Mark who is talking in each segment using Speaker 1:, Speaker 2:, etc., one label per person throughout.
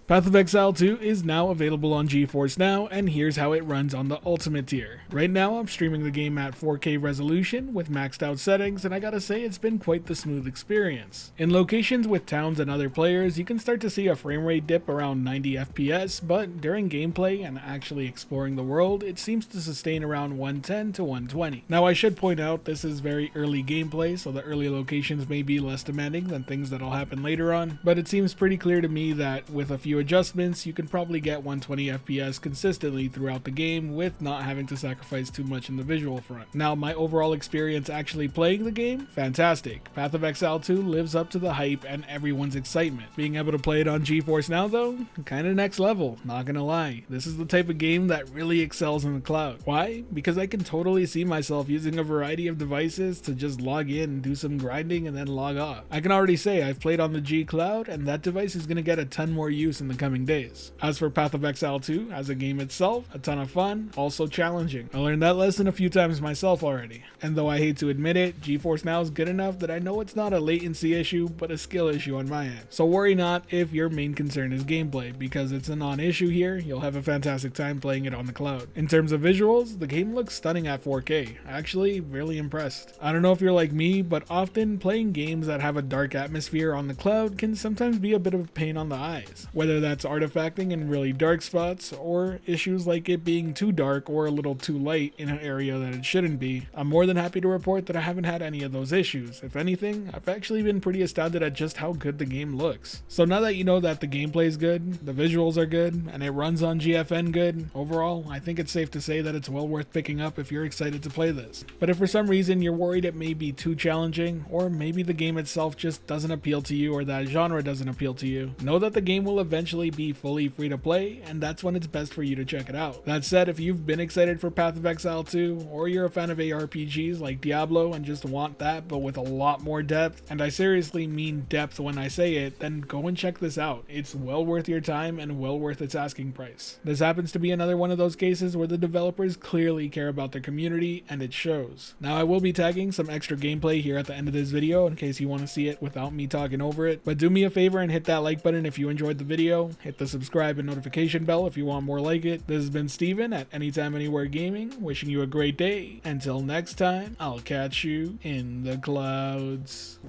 Speaker 1: Path of Exile 2 is now available on GeForce Now, and here's how it runs on the Ultimate tier. Right now I'm streaming the game at 4K resolution with maxed out settings, and I gotta say it's been quite the smooth experience. In locations with towns and other players, you can start to see a frame rate dip around 90 FPS, but during gameplay and actually exploring the world, it seems to sustain around 110 to 120. Now I should point out this is very early gameplay, so the early locations may be less demanding than things that'll happen later on, but it seems pretty clear to me that with a few adjustments, you can probably get 120 FPS consistently throughout the game with not having to sacrifice too much in the visual front. Now, my overall experience actually playing the game? Fantastic. Path of Exile 2 lives up to the hype and everyone's excitement. Being able to play it on GeForce Now though? Kinda next level, not gonna lie. This is the type of game that really excels in the cloud. Why? Because I can totally see myself using a variety of devices to just log in, do some grinding, and then log off. I can already say I've played on the G Cloud, and that device is gonna get a ton more use in the coming days. As for Path of Exile 2, as a game itself, a ton of fun, also challenging. I learned that lesson a few times myself already. And though I hate to admit it, GeForce Now is good enough that I know it's not a latency issue, but a skill issue on my end. So worry not if your main concern is gameplay, because it's a non-issue here. You'll have a fantastic time playing it on the cloud. In terms of visuals, the game looks stunning at 4K. Actually, really impressed. I don't know if you're like me, but often playing games that have a dark atmosphere on the cloud can sometimes be a bit of a pain on the eyes. Whether that's artifacting in really dark spots, or issues like it being too dark or a little too light in an area that it shouldn't be, I'm more than happy to report that I haven't had any of those issues. If anything, I've actually been pretty astounded at just how good the game looks. So now that you know that the gameplay is good, the visuals are good, and it runs on GFN good, overall, I think it's safe to say that it's well worth picking up if you're excited to play this. But if for some reason you're worried it may be too challenging, or maybe the game itself just doesn't appeal to you or that genre doesn't appeal to you, know that the game will eventually be fully free to play, and that's when it's best for you to check it out. That said, if you've been excited for Path of Exile 2, or you're a fan of ARPGs like Diablo and just want that but with a lot more depth, and I seriously mean depth when I say it, then go and check this out. It's well worth your time and well worth its asking price. This happens to be another one of those cases where the developers clearly care about their community, and it shows. Now I will be tagging some extra gameplay here at the end of this video in case you want to see it without me talking over it, but do me a favor and hit that like button if you enjoyed the video, hit the subscribe and notification bell if you want more like it. This has been Steven at Anytime Anywhere Gaming, wishing you a great day. Until next time, I'll catch you in the clouds.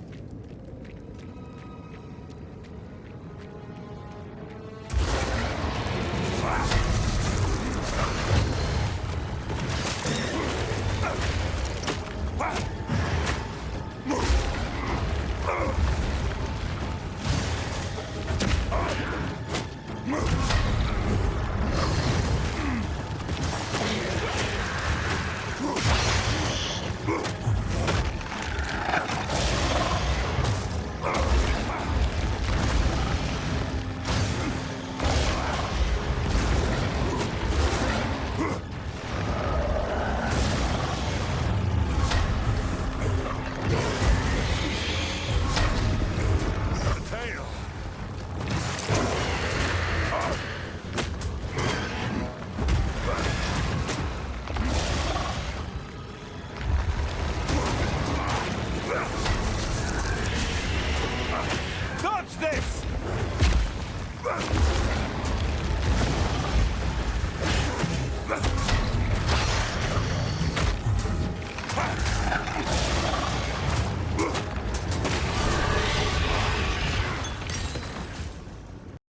Speaker 2: Move!